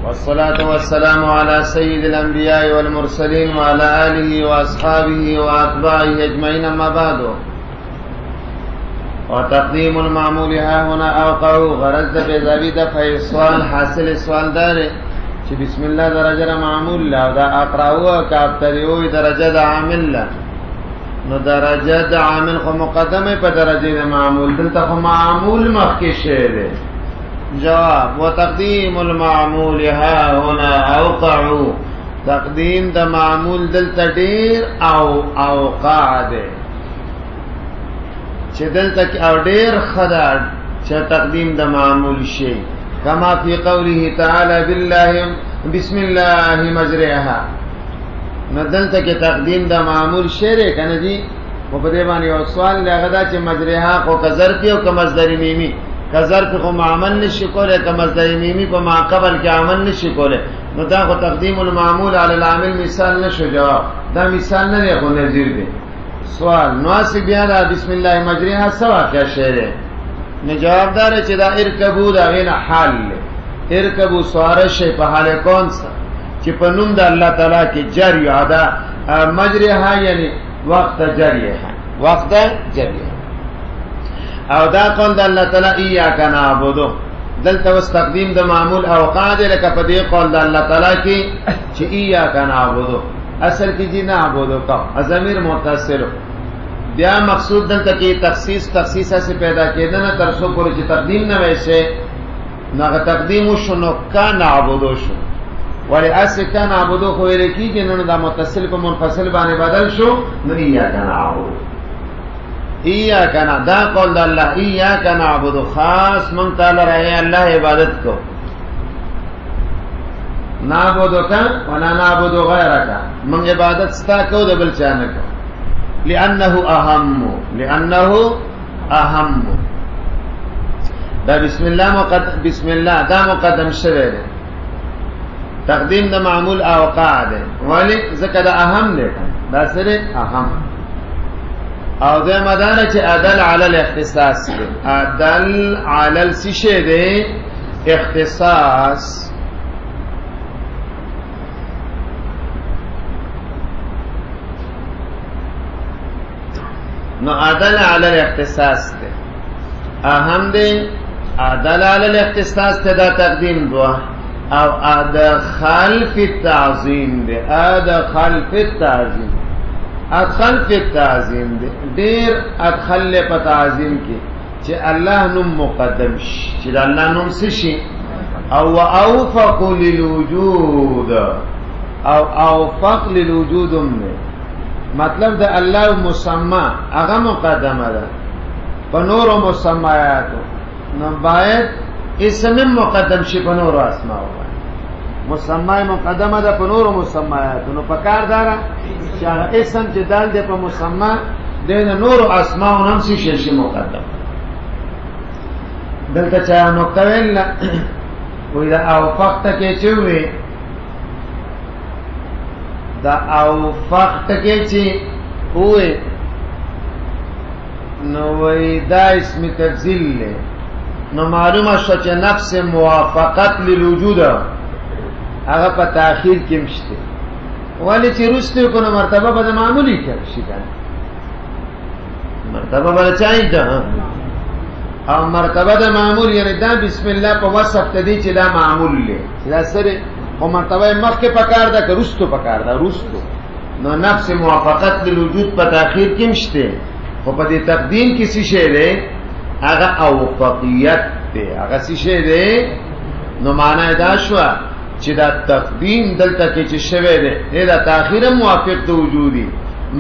والصلاة والسلام على سيد الأنبياء والمرسلين وعلى آله وأصحابه وأتباعه أجمعين أما بعد وتقديم المعمول ها هنا أوقع غرض بذابي دفع السؤال حاصل السؤال داره چې بسم الله درجه معمول لا دا اقراو کافتریو درجه د عامل لا نو درجه د عامل خو مقدمه په درجه د معمول دلته خو معمول مخکې شه ده جواب وتقديم المعمول ها هنا اوقع تقدیم د معمول دلته ډیر او اوقع ده چې دلته او ډیر خدای چې تقدیم د معمول شي كما في قوله تعالى بالله بسم الله مجريها ندلته کې تقدیم د معمول شعر کنه دي په دې باندې یو سوال لغدا چې مجريها کو کذر کې او کمصدر میمی کذر کو معمل نشي کوله کمصدر میمی په ما قبل کې عمل نشي کوله نو دا کو تقدیم المعمول على العامل مثال نشو جواب دا مثال نه دی خو نظیر دی سوال نواسب بیا بسم الله مجريها سوا کیا شعر نو جواب دار چې دا ارکبو دا غینه حال له ارکبو سوارش په حال کون سا چې په نوم د الله تعالی کې جری ادا مجریها یعنی وقت جریها وقت جریها او دا قول د الله تعالی ایاک نعبدو دلته واس تقدیم د معمول او قاعده لکه په دې قول د الله تعالی کې چې ایاک نعبدو اصل کې جی نعبدو کا ضمیر متصل بیا مقصود دلته کې تخصیص سے پیدا کېدل نه تر څو پورې چې تقدیم نه وایشه نو تقدیم شنو کا نعبدو شو ولی اصل کا نعبدو خو یې کېږي نو دا متصل په منفصل باندې بدل شو نو ایاک نعبدو ایاک دا قول د الله ایاک نعبدو خاص من تعالی رہے الله عبادت کو نعبدو کا ولا نعبدو غیرک من عبادت ستا کو د بل چا نه کو لأنه أهم دا بسم الله دا مقدم شوه ده تقدیم دا معمول اوقع ده ولی ذکر دا اهم ده دا سره اهم او ده مدانه چه عدل علی الاختصاص ده عدل علی السشه ده اختصاص نو عدل علی الاختصاص ده اهم ده عدل علی الاختصاص ده دا تقدیم دوا او ادخل فی التعظیم ده ادخل فی التعظیم ده دیر ادخل پا تعظیم کی چه اللہ نم مقدم شی چه دا اللہ نم سشی او اوفق للوجود او اوفق للوجود امه مطلب د الله مسما هغه مقدمه ده په نور مسمایاتو نو باید اسم مقدم شي په نور اسماء مسما مقدمه ده په نور مسمایاتو نو پکار دارا چې هغه اسم چې دال ده په مسما د نور اسماء هم شي مقدم دلته چا نو کوي وې دا او فقط کې چوي دا او فقط کې چې وې نو وې دا اسم تفضیل له نو معلومه شو چې نفس موافقت للوجود هغه په تاخير کې مشته ولی چې رسته کو نو مرتبه به معمولی کې شي کنه مرتبه به چایته او مرتبه د معمول یعنی دا بسم الله په وصف تدی چې دا معمول له دا سره او مرتبه مخکې پکار ده که رستو پکار ده رستو نو نفس موافقت للوجود په تاخير کې مشته خو په دې تقدیم کې څه شی ده هغه اوفقیت ده هغه څه شی ده نو معنی دا شو چې دا تقدیم دلته کې چې شوی ده دا تاخير موافق د وجودي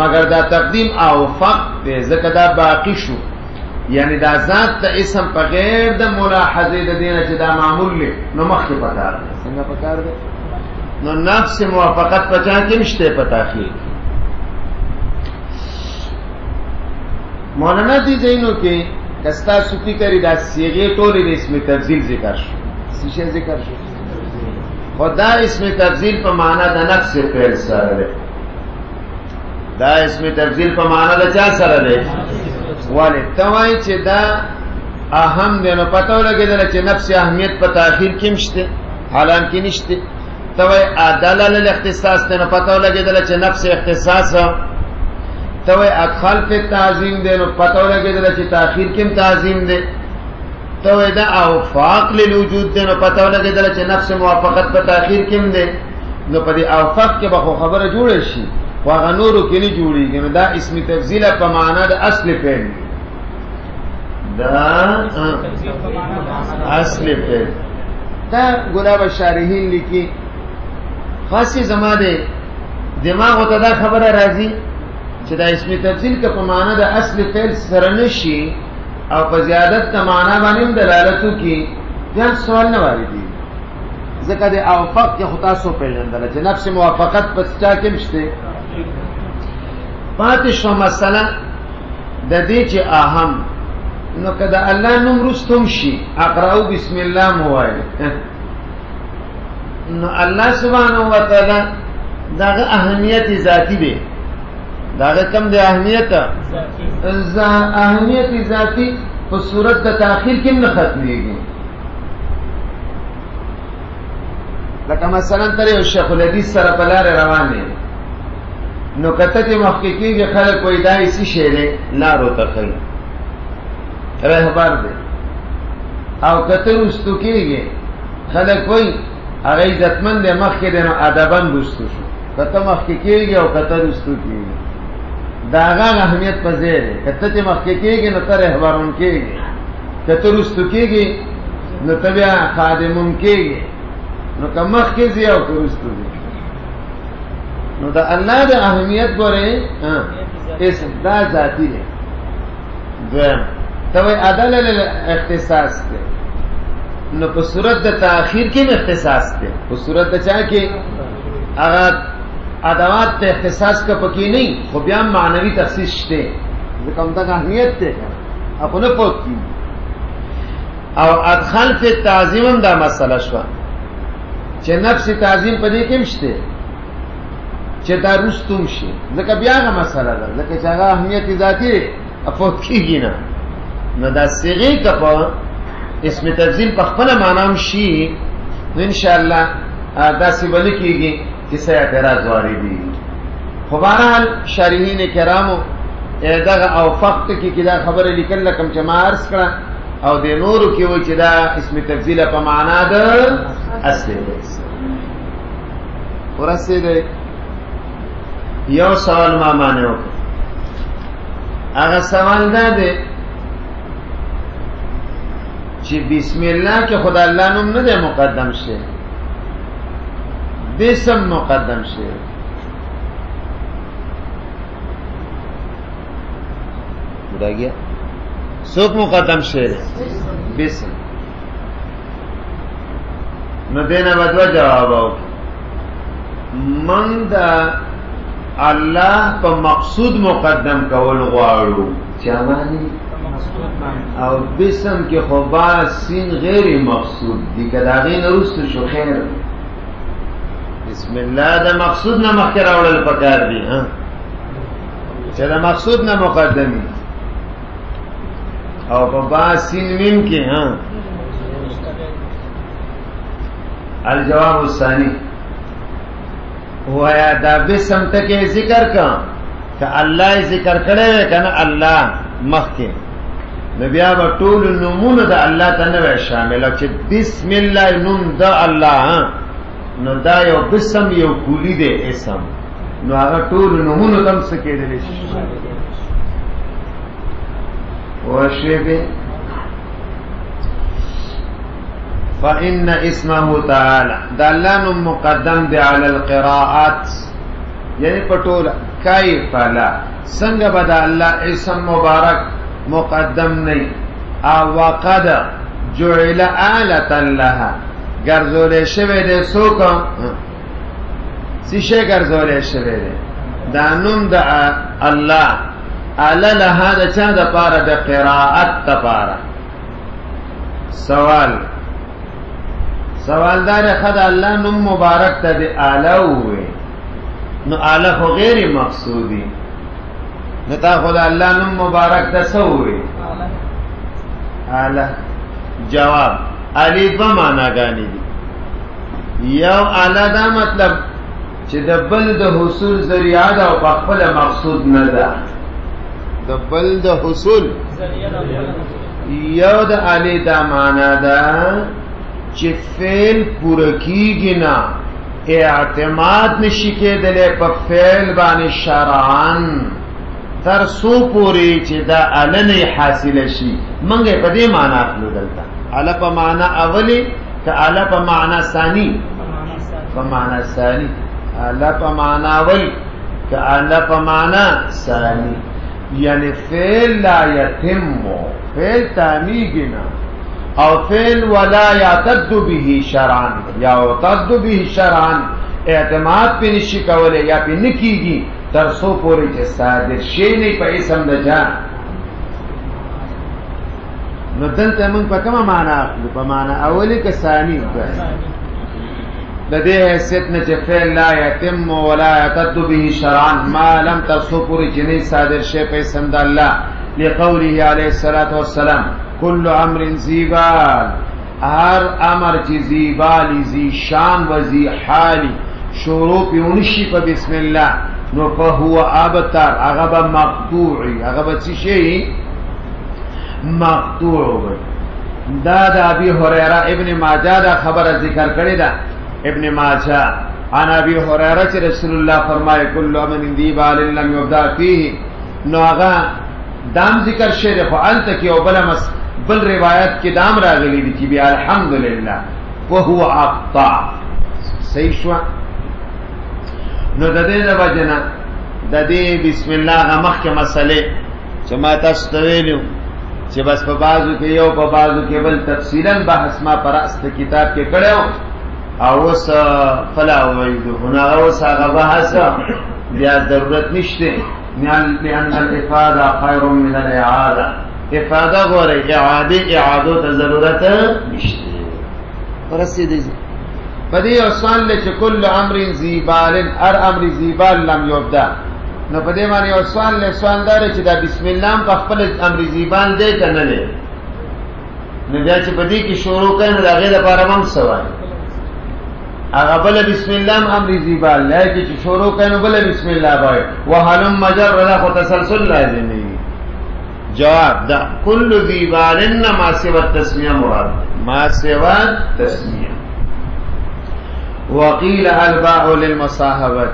مگر دا تقدیم اوفق ده ځکه دا باقی شو یعنی دا ذات ته اسم په غیر د ملاحظه د دینه چې دا معمول له نو مخکې پکار ده څنګه پکار ده نو نفس موافقت پچا کې مشته پتا خي مولانا دي زینو کې کستا سوتی کری دا صيغه ټولې د اسم تفضیل ذکر شو څه ذکر شو خدا اسم تفضیل په معنا د نفس فعل سره ده دا اسم تفضیل په معنا د چا سره ده ولی توای چې دا اهم دی نو پتو لګیدل چې نفس اهمیت په تاخير کې مشته حالانکه نشته. ته وای دلالت الاختصاص ته نه پته لګیدل چې نفس اختصاص. ته وای ادخال په تعظیم دی نو پته لګیدل چې تاخير کې تعظیم دی. ته وای دا اوفاق للوجود دی نو پته لګیدل چې نفس موافقت په تاخير کې دی. نو په دې اوفاق کې به خبره جوړه شي، واغه نورو کې نه جوړیږي. نو دا اسم تفضیل په معنا د اصل فعل، دا اصل فعل. دا ګلاب الشارحین لیکي خاصی زما ده دماغ ته دا خبره راځي چې دا اسم تفضیل که په معنا د اصل فعل سره نشي او په زیادت د معنا باندې دلالت کوي، ځان سوال نه واردي. ځکه د اوفاق کې خطا سو پیژندل چې نفس موافقت پس چا کې مشته. پاتې شو مسله د دې چې اهم نو کدا الله نوم رستم شي اقرأو بسم الله موای نو الله سبحانه و تعالی داغه اهمیت ذاتی دی. داغه کم دی اهمیت ذاتی په صورت د تاخير کې نه ختميږي. لکه مثلا تر یو شیخ الحدیث سره په لار روان دي نو کته ته محققین خلک وای دای سی شعر لارو تخل رهبر دی او کته واستو کېږي خلک وای هغه عزتمند مخ کې دنو ادبن بوستو شو. کته مخ کې کېږي او کته واستو کېږي داغه اهمیت په ځای دی. کته ته مخ کې کېږي نو تر رهبرون کېږي، کته واستو کېږي نو تبع خادمون کېږي. نو کمخ کې زیاو کوستو دي. نو دا الله د اهمیت ګوره اس دا ذاتی دی. دویم ته وای عدل الاختصاص دی نو په صورت د تاخير کې اختصاص دی. په صورت د چا کې هغه ادوات ته اختصاص کا پکې نه خو بیا معنوي تخصیص شته ځکه هم دا اهمیت ته خپل پوت کی او ادخال فی تعظیم دا مسله شو چې نفس تعظیم په دې کې مشته چې دا رستم شي. ځکه بیا هغه مسله ده ځکه چې هغه اهمیت ذاتی افوت کیږي نه. نو دا صيغه کپا اسم تفضیل په خپل معنا شي نو ان شاء الله دا سی بل کیږي چې څه اعتراض واردی. خو بهرحال شارحین کرامو دغه اوفاق کې کدا خبره لیکل لکم چې ما عرض کړه او د نورو کې و چې دا اسم تفضیل په معنا ده اصل دی. ورسې ده یو سوال ما معنی وکړ. هغه سوال دا دی چې بسم الله کې خدای الله نوم نه دی مقدم شه، بسم مقدم شه. بودا گیا سوک مقدم شه بسم. نو دینا بدوا جواب آو من دا الله په مقصود مقدم کول غواړو چاوانی او بسم کې خو با سین غیر مقصود دی کدا غین رست شو خیر. بسم الله دا مقصود نه مخکې راوړل پکار دی ها چې دا مقصود نه مقدمي او په با سین وین کې ها. الجواب الثاني هو یا دا بسم تک ذکر کا کہ اللہ ذکر کرے کنا اللہ مخکې نو بیا به ټول نومونه د الله تعالی شامل چې بسم الله نوم د الله نو دا یو بسم یو کولی دی اسم نو هغه ټول نومونه تم څه کېدل شي وشبه فإن اسمه تعالى دلان مقدم دی علی القراءات یعنی پټول کیف لا څنګه بدا الله اسم مبارک مقدم نہیں او وقد جعل آلة لها گرزوله شوه ده سوکا سیشه گرزوله شوه ده دانون ده الله آلة لها ده چه ده پارا ده قراءت ده پارا. سوال دار خد اللہ نم مبارک تا ده آلہ ہوئے نو آلہ خو غیر مقصودی نتا خدا اللہ نم مبارک تسوی اعلی. جواب علی دو معنی گانی دی یو اعلی دا مطلب چې د بل د حصول ذریعہ دا او په خپل مقصود نه ده. د بل د حصول یو د اعلی دا معنا ده چې فعل پوره کیږي نه، اعتماد نشي کېدلی په فعل باندې شرعاً تر سو پوری چې دا علنه حاصله شي. منګه په دې معنا خپل دلته اعلی په معنا اولی که اعلی په معنا ثانی، په معنا ثانی اعلی په معنا اولی که اعلی په معنا ثانی، یعنی فعل لا یتم، فعل تامیږي نه، او فعل ولا یعتد به شرعا، یا یعتد به شرعا اعتماد په نشي کوله یا په نکیږي تر سو پوری چې صادر شي نه په اسم د جا. نو دلته موږ په کومه معنا اخلو؟ په معنا اولی که ثانی؟ د دې حیثیت نه چې فعل لا یتم ولا یعتد به شرعا ما لم تصو پوری چې نه صادر شي په اسم د الله، لقوله علیه الصلاة والسلام کل امر زیبال، هر امر چې زیبالی زی شان و زی حالی شروع پیونشی په بسم الله نو فهو ابتر، هغه مقطوعی، هغه څه شي مقطوع. دا د ابي هريره ابن ماجه دا خبره ذکر کړی دا ابن ماجه عن ابي هريره چې رسول الله فرمایي کل امر زیبال لم يبدا فيه، نو هغه دام ذکر شری خو انت کې او بل روایت کې دام راغلی دي چې بیا الحمدلله وهو اقطع. صحیح شو؟ نو د دې د وجنه د دې بسم الله غمخ کې مسئله چې ما تاسو ته ویلو چې بس په بازو کې یو په بازو کې بل تفصیلا بحث ما پر است کتاب کې کړو او اوس فلا وایدو هنا اوس هغه بحث بیا ضرورت نشته، لأن الافاده خير من الاعاده. افاده غوره اعاده ته ضرورت نشته. ورسېدې په دې اصل چې کل امر زیبال، هر امر زیبال لم یبدا، نو په دې باندې سوال دار چې دا بسم الله په خپل امر زیبال دی کنه نه، نو بیا چې په دې کې شروع کړي دا غیر لپاره هم سوال هغه بل بسم الله امر زیبال لکه چې شروع کړي نو بل بسم الله وای وحلم مجر له تسلسل لازمي. جواب دا کل زیبال ما سوا التسمیه مراد، ما سوا التسمیه. وقیل الباء للمصاحبت،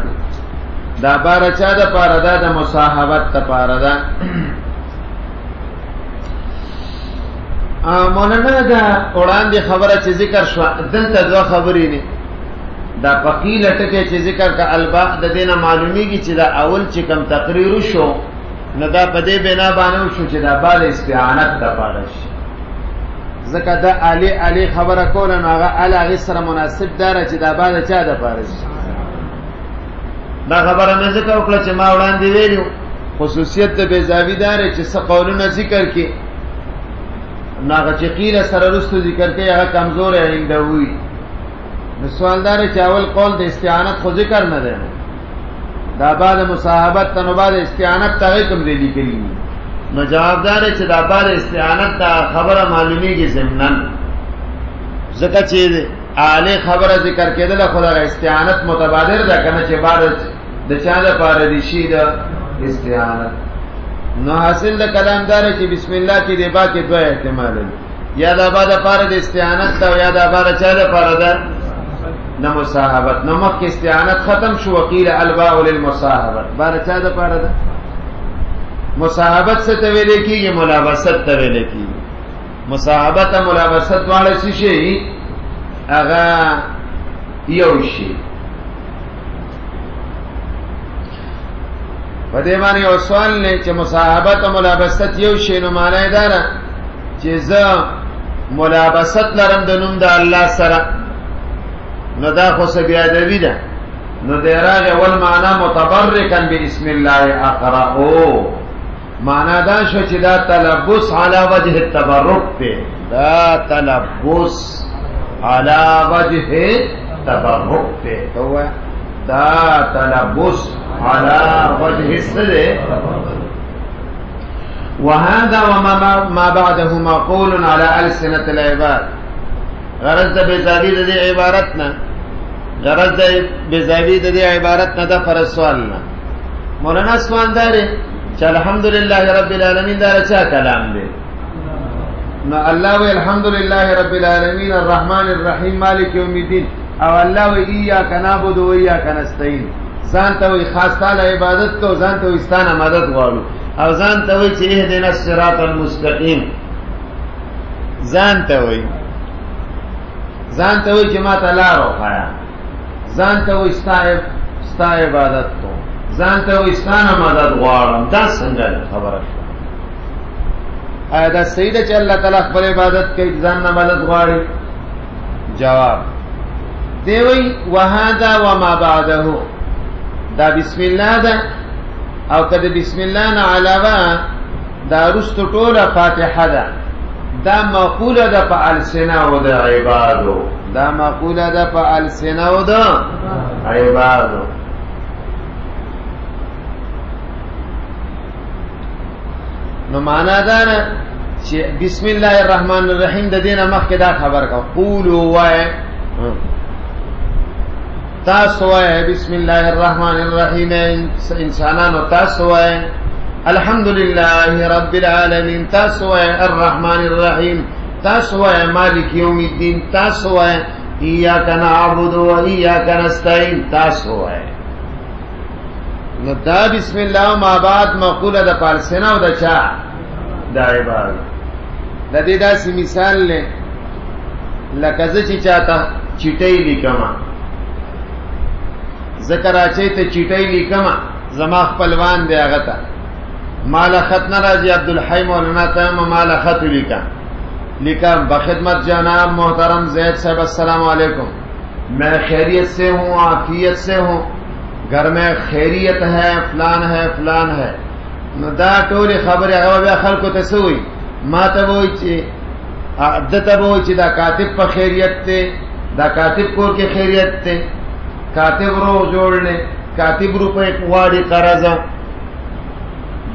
دا بار چا د پاره دا د مصاحبت ته پاره دا. مولانا دا وړاندې خبره چې ذکر شو دلته دوه خبرې نه، دا فقیل ټکه چې ذکر کا الباء د دینه معلومیږي چې دا اول چې کم تقریر شو نو دا په دې بنا باندې شو چې دا بال استعانت ته پاره شي، ځکه دا علی خبره کوله نو هغه علی سره مناسب دار چې دا بعد چا د پاره شي. دا خبره مې ځکه وکړه چې ما وړاندې ویلو خصوصیت د بیزاوی دار چې څه قولونه ذکر کې ناغه چې قیل سره رستو ذکر کې هغه کمزور اینده وي. نو سوال دار چې اول قول د استعانت خو ذکر نه دی، دا بعد مصاحبت ته نو بعد استعانت ته کوم دی لیکلی، نو جوابدار چې دا بعد استعانت دا خبره معلومیږي ضمنن، ځکه چې اعلی خبره ذکر کېدل خدای استعانت متبادر ده کنه چې بعد د چا د پاره دي شي د استعانت. نو حاصل د کلام دار چې بسم الله کې دی با کې دوه احتمال دي، یا دا بعد پاره د استعانت ده یا دا بعد چا د پاره ده د مصاحبت. نو مخکې استعانت ختم شو، وقیل الباء للمصاحبت، بعد چا د پاره ده مصاحبت څه ته ویل کېږي؟ ملابست ته ویل کېږي. مصاحبت او ملابست واړه څه شي؟ هغه یو شي. په دې باندې یو سوال نه چې مصاحبت او ملابست یو شي، نو معنی دا نه چې زه ملابست لرم د نوم د الله سره، نو دا خو څه بیا ادبي ده. نو د راغه ول معنا متبرکا باسم الله اقرأو، معنا دا شو چې دا تلبس علی وجه التبرک ته، دا تلبس علی وجه التبرک ته، دا تلبس علی وجه التبرک. وهذا وما بعده مقول على ألسنة العباد. غرض د بیزاوی د عبارتنا غرض د بیزاوی د عبارت نه د فرض سوال نه. مولانا سوال دار چې الحمدلله رب العالمین دا چا کلام دی؟ نو الله وی الحمدلله رب العالمین الرحمن الرحیم مالک یوم الدین، او الله وی ایاک نعبد و ایاک نستعین. ځان ته وی خاص تعالی عبادت کو، ځان ته وی ستانه مدد غواړو، او ځان ته وی چې اهدنا الصراط المستقیم. ځان ته وی چې ما ته لار وښایه، ځان ته وی ستا عبادت کو، ځان ته وی ستانه مدد غواړم. دا څنګه خبره شوه؟ آیا دا صحیح ده چې الله تعالی خپل عبادت کوي ځان نه مدد غواړي؟ جواب دی وی وهذا وما بعده، دا بسم الله ده، او کده بسم الله نه علاوه دا رست ټوله فاتحه ده. دا مقوله ده په السنه او د عبادو، دا مقوله ده په السنه او د عبادو. نو معنا دا نه چې بسم الله الرحمن الرحیم د دینه مخکې دا خبر کا قولوا وای تاسو وای بسم الله الرحمن الرحیم، انسانانو تاسو وای الحمدلله رب العالمین، تاسو وای الرحمن الرحیم، تاسو وای مالک یوم الدین، تاسو وای ایاک نعبد و ایاک نستعین، تاسو وای. نو دا بسم الله ما بعد مقوله د پارسنا او د چا د عبادت. د دې داسې مثال له لکه زه چې چاته چټۍ لیکما، ذکر اچي ته چټۍ لیکما، زما خپلوان دی هغه ته مال خط نه راځي، عبدالحی مولانا ته مال خط लिखा बखिदमत जनाब मोहतरम जैद साहब अस्सलाम वालेकुम, मैं खैरियत से हूँ, आफियत से हूँ, घर में खैरियत है, फलान है दा टोली खबर खल को तसोई मा तबोई दतबोई दा कातिब पर खैरियत थे, दा कातिब कोर के खैरियत थे, कातिब रो जोड़ने कातिब रुपए वाड़ी कर्जा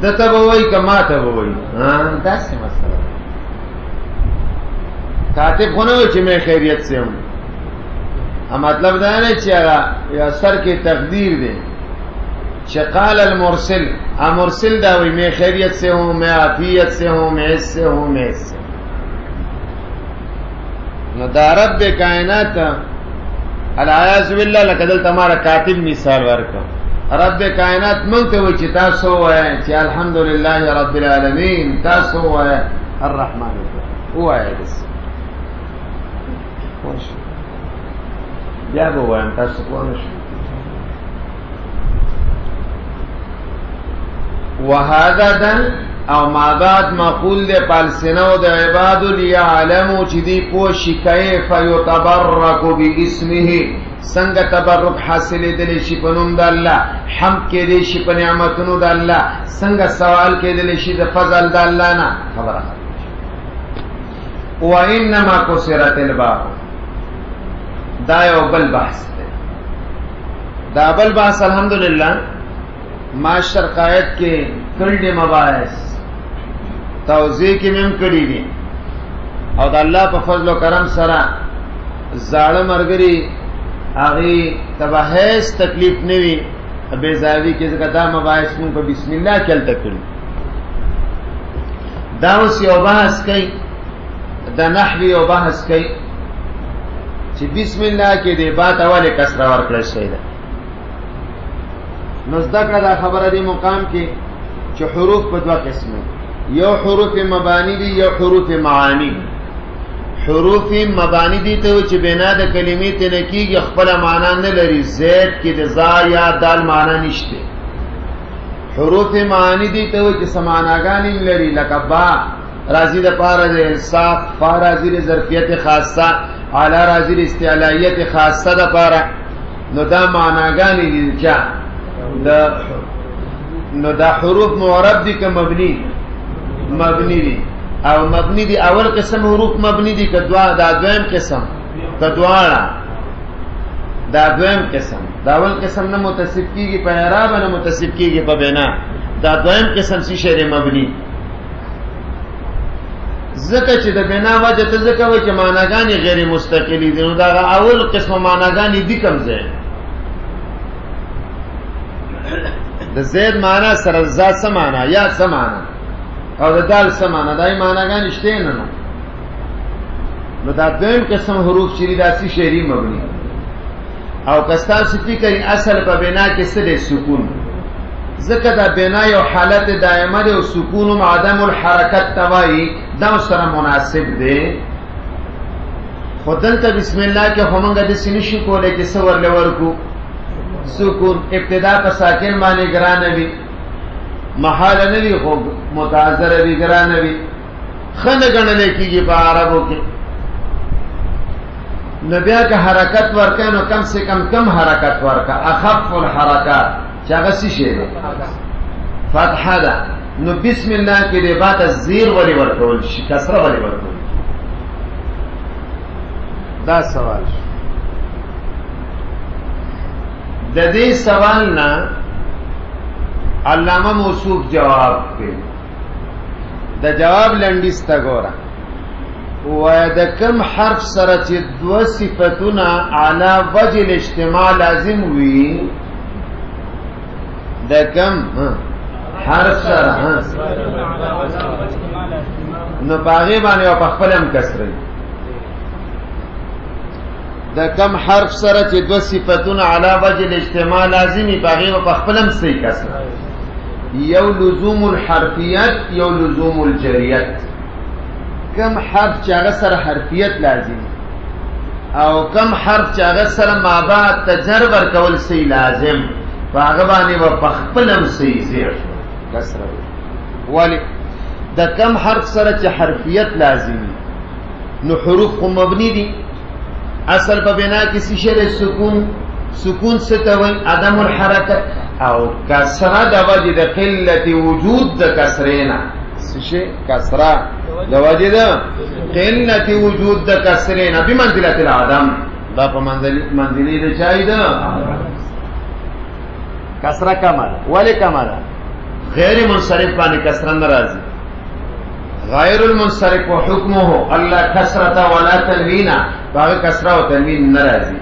दतबोई का मा तबोई। हाँ दस मसला कातिब होने हो मैं खैरियत से हूँ, मतलब दाने चारा या सर की तकदीर दे शकाल अल मुरसिल मुरसिल दावी मैं खैरियत से हूँ, मैं आफियत से हूँ, मैं इससे हूँ, मैं इससे रब कायनात अलायाज़ बिल्लाह लकदल तमारा कातिब मिसाल वर्का रब कायनात मंगते हुए तासो है ची अल्हम्दुलिल्लाह रब्बिल आलमीन, तासो है अर्रहमान वो है बस या वो है तासो वहादा दन او ما بعد مقول دے پالسنو دے عباد لیعلمو چی دی پوشی کیف یتبرک بی اسمه سنگ تبرک حاصل دلیشی پنوم دا اللہ حمد کے دیشی پا نعمتنو دا اللہ سنگ سوال کے دلیشی دا فضل دا اللہ نا خبر وَإِنَّمَا كُسِرَتِ الْبَابُ دا یو بل بحث دے دا بل بحث الحمدللہ معاشر قائد کے کلڈ مباحث توضیح کی مم کړی دي او د الله په فضل او کرم سره زاړه مرګري هغه تباهس تکلیف نوي به زاوی کې ځکه دا مباحث مون په بسم الله کېل تکړي دا اوس یو بحث کوي د نحوی او بحث کوي چې بسم الله کې د بات اوله کسره ورکړل شي دا نو ذکر دا خبره دی مقام کې چې حروف په دوه قسمه یو حروف مبانی دی یو حروف معانی. حروف مبانی دی ته چې بنا د کلمې ته نه کیږي خپل معنا نه لري، زید کې د زا یا دال معنا نشته. حروف معانی دی ته چې سماناګانی لري لکه با راضی د پاره د انصاف، فا راضی د ظرفیت خاصه، اعلی راضی د استعلایت خاصه د پاره. نو دا معناګانی دي چې نو دا حروف معرب دي که مبنی دی او مبنی دی اول قسم حروف مبنی دی که دا دویم قسم که دواړه دا دویم قسم دا اول قسم نه متصف کیږي په اعراب نه متصف کیږي په بنا، دا دویم قسم شی شری مبنی ځکه چې د بنا وجه ته ځکه وایي چې معناګانې غیر مستقلې دي، نو دا اول قسمه معناګانې دي کوم ځای د زید معنا سره ذات څه معنا یا څه معنا او د دال څه معنا، دای معناګانې شته نه نو دا دویم قسم حروف چې داسې شعري مبني او کستا ستی کوي اصل په بنا کې څه دی سکون، ځکه دا بنا یو حالت دائمه دی او سکون او عدم الحرکت توای دا سره مناسب دی. خدلته بسم الله کې همغه د سینې کولای کې څور لور کو سکون، ابتدا په ساکن باندې ګران وي، محال نه وي خو متعذر وي ګران وي، خنه غنل کېږي په عربو کې. نبیا که حرکت ورکه نو کم سے کم حرکت ورکه، اخف الحرکات چې هغه څه شی دی فتحه ده. نو بسم الله کې د بعد زیر ولی ورکول شي، کسره ولی ورکول دا سوال شو. د دې سوال نه علامه موصوف جواب کوي، د جواب لنډیس تا ګوره وای د کم حرف سره چې دو صفتونه علی وجه الاجتماع لازم وي، د کم حرف سره نو باغی باندې او په خپل هم کسره، د کم حرف سره چې دو صفتونه علی وجه الاجتماع لازمي باغی او په خپل هم صحیح کسره، یو لزوم الحرفیت یو لزوم الجریت. کم حرف چې هغه سره حرفیت لازم او کم حرف چې هغه سره مابعد تجر ورکول صحیح لازم، په هغه باندې و په خپل هم صحیح زیر کسره. ولی د کم حرف سره چې حرفیت لازمي نو حروف خو مبني دي، اصل په بنا کې څه شی سکون، سکون څه ته وایي عدم الحرکت، او کسره د وجه د قلت وجود د کسرینا څه شی کسره د وجه د قلت وجود د کسرینا بمنزله العدم، دا په منزله د چای ده کسره کمال. ولی کمال غیر منصرف باندې کسره ناراضي، غیر المنصرف وحكمه الله کسرة ولا تنوینا باغ کسره او تنوین ناراضي.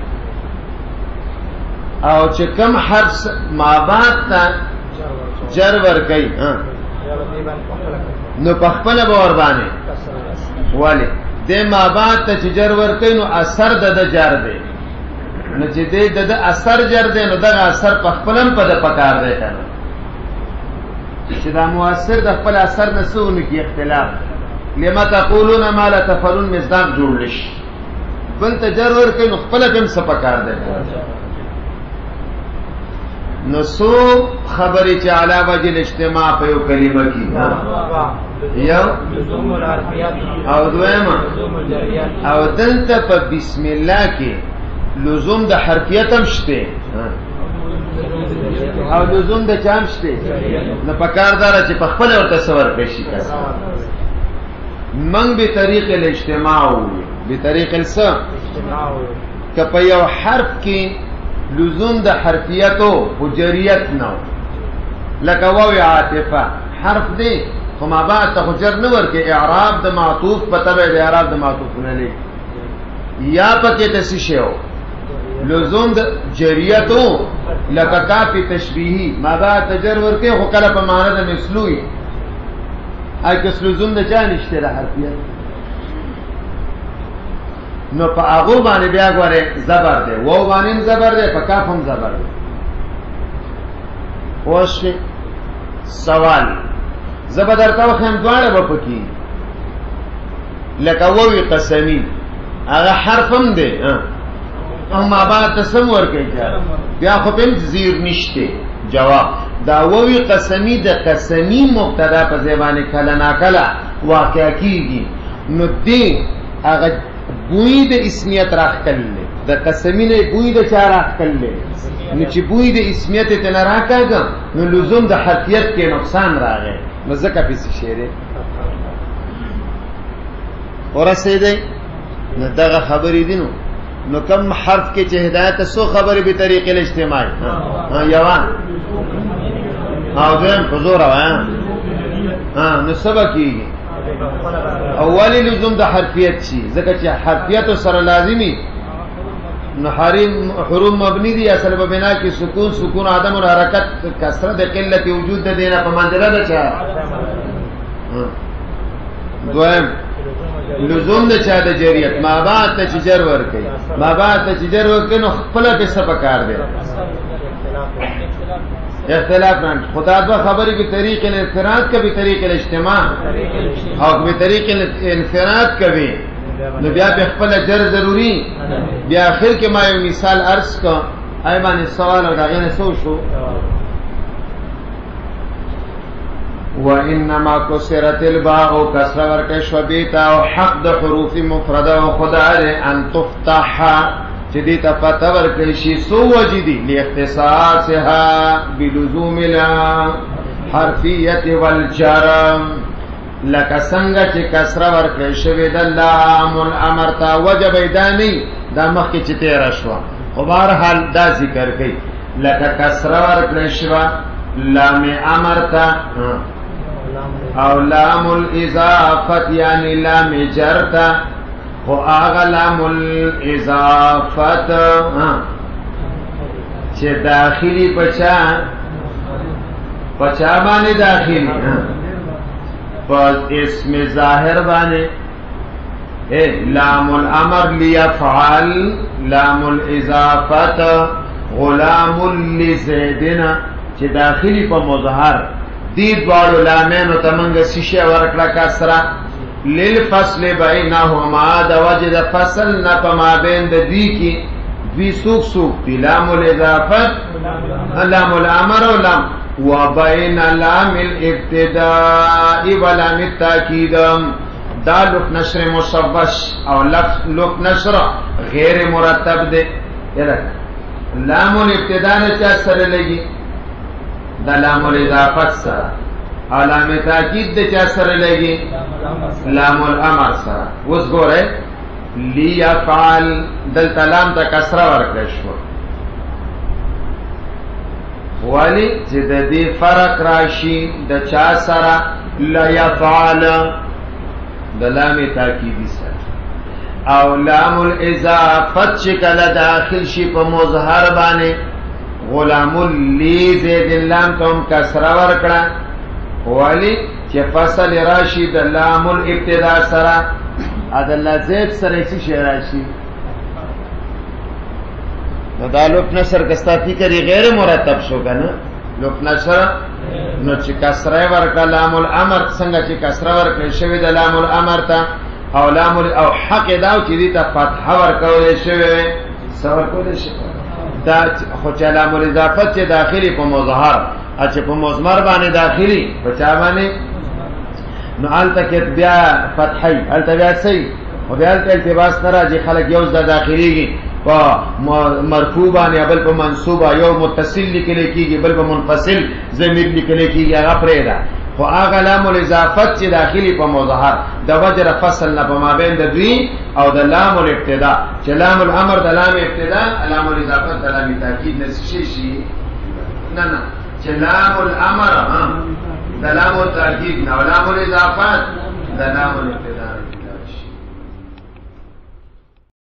او چې کم حرف مابعد ته جر ور کوي نو په خپل باور باندې ولی د مابعد ته چې جر ور کوي نو اثر د جر دی، نو چې د اثر جر دی نو دغه اثر په خپلم په د پکار دی کنه چې دا مؤثر د خپل اثر نه سونه کې اختلاف. لما تقولون ما لا تفعلون مصداق جوړ لشي بل ته جر ور کوي نو خپل هم څه پکار دی. نو سو خبرې چې علی وجه الاجتماع په یو کلمه کې یو او دویمه او دلته په بسم الله کې لزوم د حرفیت هم شته او لزوم د چام شته، نو پکار دار چې په خپل ورته سور پېشي کړه. من به طریق الاجتماع به طریق السم که په یو حرف کې لزوم د حرفیت او حجریت نو لکه واو عاطفه حرف دی خو ما بعد ته حجر نه ورکه، اعراب د معطوف په تبع د اعراب د معطوف نه لې یا پکې تسشیو لزوم د جریتو لکه کافی تشبیهی ما بعد تجر ورکه خو کله په معنی د مثلوی اګه لزوم د چا نشته د حرفیت، نو په هغه باندې بیا غواره زبر دی، وو باندې زبر دی، په کاف هم زبر دی. اوس سوال زبر درته وخم دواړه به پکې لکه ووی قسمی هغه حرف هم دی او ما بعد تسم ورکړي بیا خو په زیر نشته. جواب دا ووی قسمی د قسمی مبتدا په زبانه کله نا کله واقع کیږي، نو دی هغه بوی د اسمیت راخکل د قسمی نه بوی د چا راخکل نو چې بوی د اسمیت ته نه راکاګه نو لزوم د حرفیت کې نقصان راغی، نو ځکه په څه شعر ورسېدې نو دغه خبرې دي. نو کم حرف کې چې هدایت سو خبرې به طریق الاجتماع یوان او دیم حضور نو سبا کیږي اولی لزوم د حرفیت شي ځکه چې حرفیت سره لازمی نو حروف مبنی دي اصل په بنا کې سکون عدم الحرکت کسره د قلت وجود د دینه په منځله ده چا دویم لزوم د چا د جریت ما بعد ته جر ور کوي ما بعد ته جر ور کوي نو خپل په سبا کار دی اختلاف نه خدا دو خبرې په طریق الانفراد کبي طریق الاجتماع او په طریق الانفراد کبي نو بیا په خپل جر ضروری بیا اخر کې ما یو مثال عرض کا آی باندې سوال او داغه نه سو شو وانما كسرت الباء كسر ورکه شبیتا او حق د حروف مفرده او خدای ان تفتح جدی تفتح ورکه شی سو وجدی لاختصاصها بلزوم الحرفیه والجرم لکه څنګه چې کسر ورکه شوی د لام الامر تا وجب ایدانی دا مخکې چې تیر شو خو بهر حال دا ذکر کړي لکه کسر ورکه شوی لام امر تا او لام الاضافت یعنی لام جرتا خو آغا لام الاضافت چه داخلی پچا بانی داخلی پس اسم ظاہر بانی لام الامر لیفعل لام الاضافت غلام لزیدنا چه داخلی پا مظهر دی دوارو لامین و تمنگ سیشه ورکلا کسرا للفصل بینهما دا وجد فصل نپا ما بین دا دی کی دوی سوک دی لام الاضافت لام الامر و لام و بین لام الابتداء و لام التاکید دا لک نشر مصبش او لک نشر غیر مرتب دے لام الابتداء نچا سر لگی دا لام الاضافت سره علامه تاکید د چا سره لګي لام الامر سره اوس ګوره ليفعل دلته لام ته کسره ورکړل شو ولی چې د دې فرق راشي د چا سره لا يفعل د لام تاکیدی سره او لام الاضافت چې کله داخل شي په مظهر باندې غلام لی زید اللام تم کسره ورکړه ولی چې فصل راشي د لام الابتداء سره ادله زید سره شي راشي نو دا لوک نشر کستا فکر غیر مرتب شو کنه لوک نشر نو چې کسره ورکړه لام الامر څنګه چې کسره ورکړه شوی د لام الامر ته او لام او حق داو چې دې ته فتح ورکول شوی سور کول شي دا خو چې لام الاضافت چې داخلي په مظهر چې په مضمر باندې داخلي په چا باندې نو الته کې بیا فتحي الته بیا صحیح او بیا الته التباس راځي خلک یو ځای داخليږي په مرفوع باندې بل په منصوب یو متصل لیکل کېږي بل په منفصل ضمیر لیکل کېږي هغه پرې ده خو هغه لام الاضافت چې داخلي په مظهر د وجر فصل نه په مابین د دوی او د لام الابتداء چې لام الامر د لام ابتداء لام الاضافت د لام تاکید نشي شي نه چې لام الامر د لام تاکید نه لام الاضافت د لام الابتداء